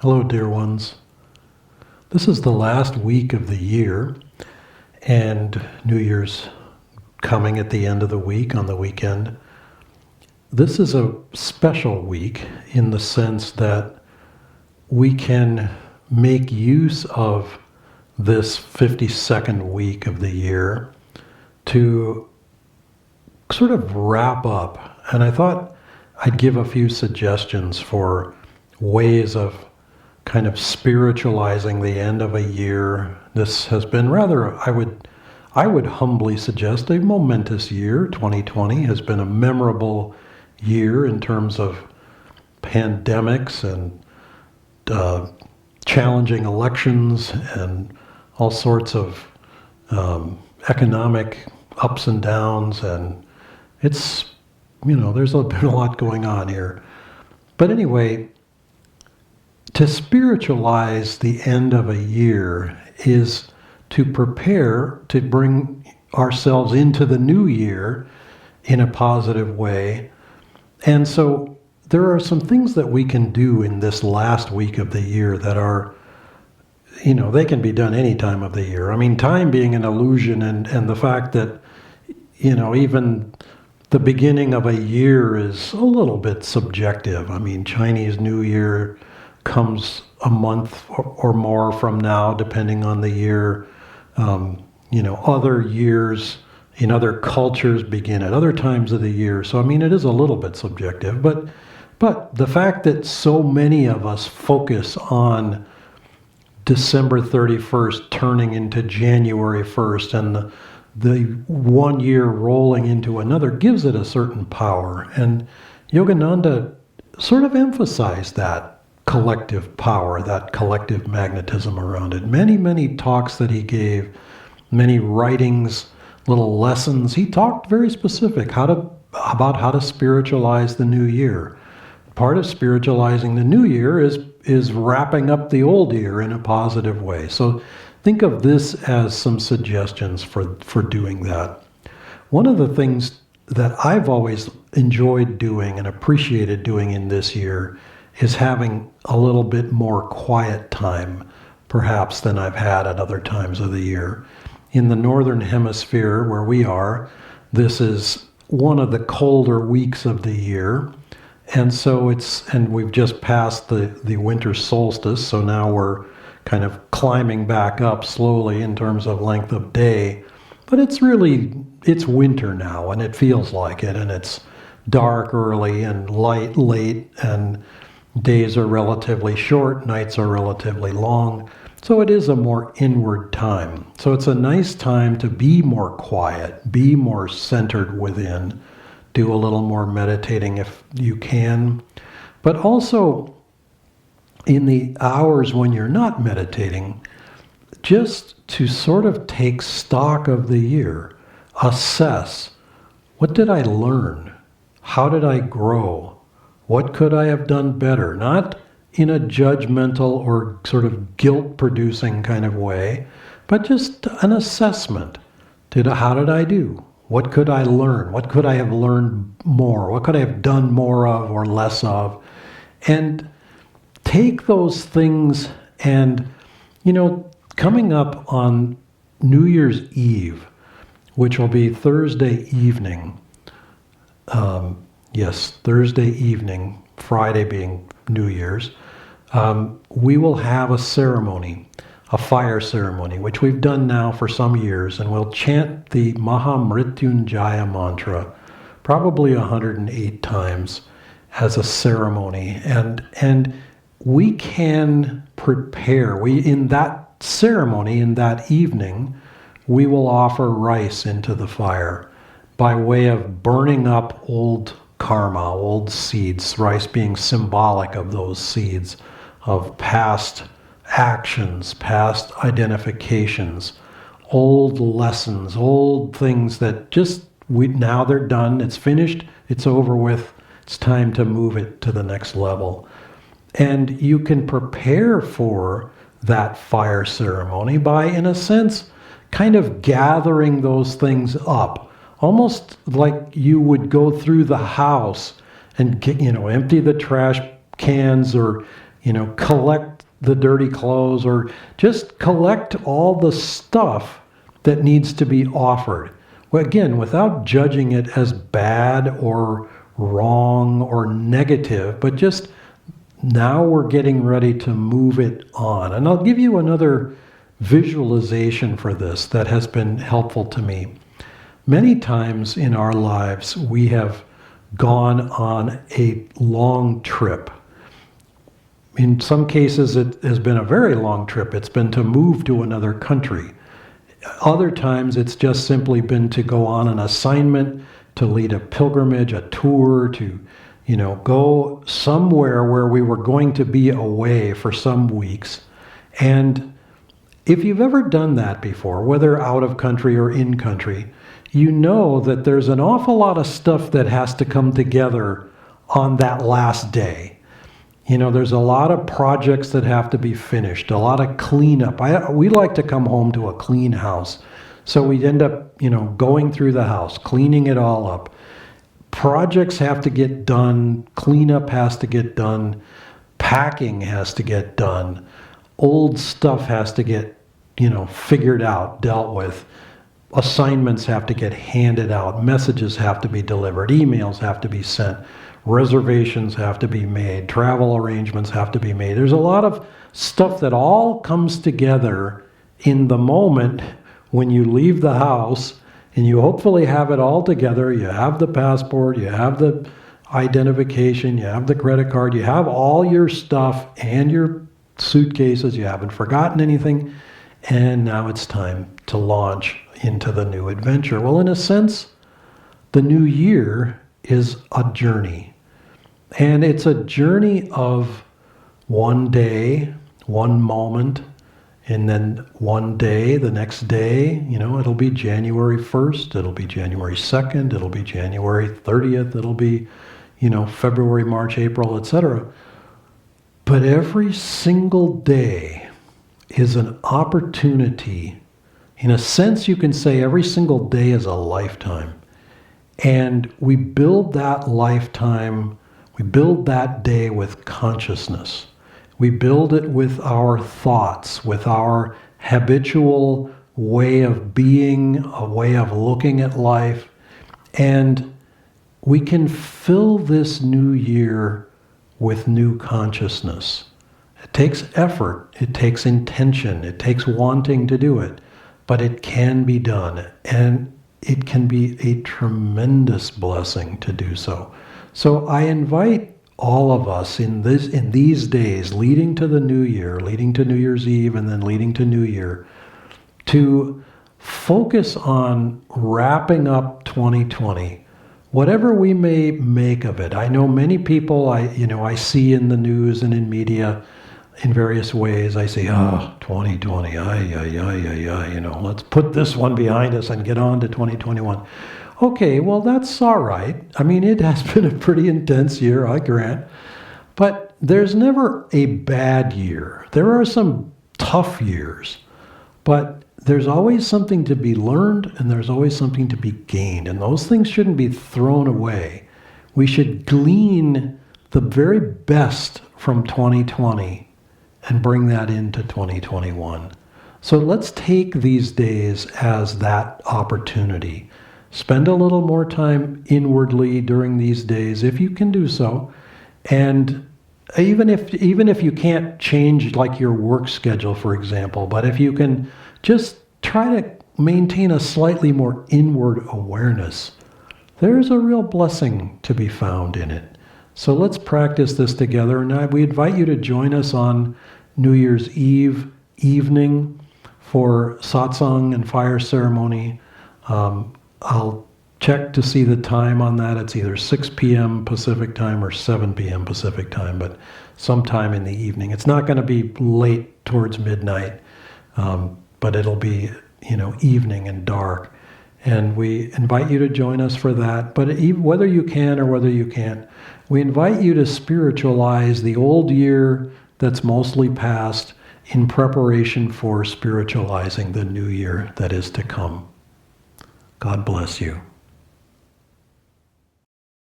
Hello, dear ones. This is the last week of the year, and New Year's coming at the end of the week on the weekend. This is a special week in the sense that we can make use of this 52nd week of the year to sort of wrap up. And I thought I'd give a few suggestions for ways of kind of spiritualizing the end of a year. This has been rather, I would humbly suggest, a momentous year. 2020 has been a memorable year in terms of pandemics and challenging elections and all sorts of economic ups and downs, and it's, there's been a lot going on here. But anyway, to spiritualize the end of a year is to prepare to bring ourselves into the new year in a positive way. And so there are some things that we can do in this last week of the year that are, they can be done any time of the year. I mean, time being an illusion, and the fact that, even the beginning of a year is a little bit subjective. I mean, Chinese New Year comes a month or more from now, depending on the year. Other years in other cultures begin at other times of the year. So, I mean, it is a little bit subjective. But the fact that so many of us focus on December 31st turning into January 1st and the 1 year rolling into another gives it a certain power. And Yogananda sort of emphasized that collective power, that collective magnetism around it. Many, many talks that he gave, many writings, little lessons. He talked very specific about how to spiritualize the new year. Part of spiritualizing the new year is wrapping up the old year in a positive way. So think of this as some suggestions for doing that. One of the things that I've always enjoyed doing and appreciated doing in this year is having a little bit more quiet time, perhaps, than I've had at other times of the year. In the northern hemisphere where we are, this is one of the colder weeks of the year. And so we've just passed the winter solstice, so now we're kind of climbing back up slowly in terms of length of day. But it's winter now, and it feels like it, and it's dark early and light late, and days are relatively short, nights are relatively long. So it is a more inward time. So it's a nice time to be more quiet, be more centered within, do a little more meditating if you can. But also, in the hours when you're not meditating, just to sort of take stock of the year, assess, what did I learn? How did I grow? What could I have done better? Not in a judgmental or sort of guilt-producing kind of way, but just an assessment. How did I do? What could I learn? What could I have learned more? What could I have done more of or less of? And take those things and, coming up on New Year's Eve, which will be Thursday evening, Thursday evening, Friday being New Year's, we will have a ceremony, a fire ceremony, which we've done now for some years, and we'll chant the Mahamrityunjaya mantra probably 108 times as a ceremony. And we can prepare. In that ceremony, in that evening, we will offer rice into the fire by way of burning up old karma, old seeds, rice being symbolic of those seeds, of past actions, past identifications, old lessons, old things that now they're done, it's finished, it's over with, it's time to move it to the next level. And you can prepare for that fire ceremony by, in a sense, kind of gathering those things up. Almost like you would go through the house and empty the trash cans or collect the dirty clothes, or just collect all the stuff that needs to be offered. Well, again, without judging it as bad or wrong or negative, but just now we're getting ready to move it on. And I'll give you another visualization for this that has been helpful to me. Many times in our lives, we have gone on a long trip. In some cases, it has been a very long trip. It's been to move to another country. Other times, it's just simply been to go on an assignment, to lead a pilgrimage, a tour, to go somewhere where we were going to be away for some weeks. And if you've ever done that before, whether out of country or in country, you know that there's an awful lot of stuff that has to come together on that last day. There's a lot of projects that have to be finished, a lot of cleanup. We like to come home to a clean house. So we end up, going through the house, cleaning it all up. Projects have to get done, cleanup has to get done, packing has to get done, old stuff has to get, figured out, dealt with. Assignments have to get handed out, messages have to be delivered, emails have to be sent, reservations have to be made, travel arrangements have to be made. There's a lot of stuff that all comes together in the moment when you leave the house, and you hopefully have it all together. You have the passport, you have the identification, you have the credit card, you have all your stuff and your suitcases, you haven't forgotten anything, and now it's time to launch into the new adventure. Well, in a sense, the new year is a journey. And it's a journey of one day, one moment, and then one day, the next day, it'll be January 1st, it'll be January 2nd, it'll be January 30th, it'll be, February, March, April, etc. But every single day is an opportunity. In a sense, you can say every single day is a lifetime. And we build that lifetime, we build that day with consciousness. We build it with our thoughts, with our habitual way of being, a way of looking at life. And we can fill this new year with new consciousness. It takes effort, it takes intention, it takes wanting to do it, but it can be done. And it can be a tremendous blessing to do so. So I invite all of us in these days leading to the new year, leading to New Year's Eve and then leading to New Year, to focus on wrapping up 2020, whatever we may make of it. I know many people I see in the news and in media in various ways. I say, 2020, let's put this one behind us and get on to 2021. Okay, well, that's all right. I mean, it has been a pretty intense year, I grant. But there's never a bad year. There are some tough years. But there's always something to be learned, and there's always something to be gained. And those things shouldn't be thrown away. We should glean the very best from 2020 and bring that into 2021. So let's take these days as that opportunity. Spend a little more time inwardly during these days, if you can do so. And even if you can't change like your work schedule, for example, but if you can just try to maintain a slightly more inward awareness, there's a real blessing to be found in it. So let's practice this together. And we invite you to join us on New Year's Eve evening for satsang and fire ceremony. I'll check to see the time on that. It's either 6 p.m. Pacific time or 7 p.m. Pacific time, but sometime in the evening. It's not going to be late towards midnight, but it'll be, evening and dark. And we invite you to join us for that. But whether you can or whether you can't, we invite you to spiritualize the old year that's mostly past in preparation for spiritualizing the new year that is to come. God bless you.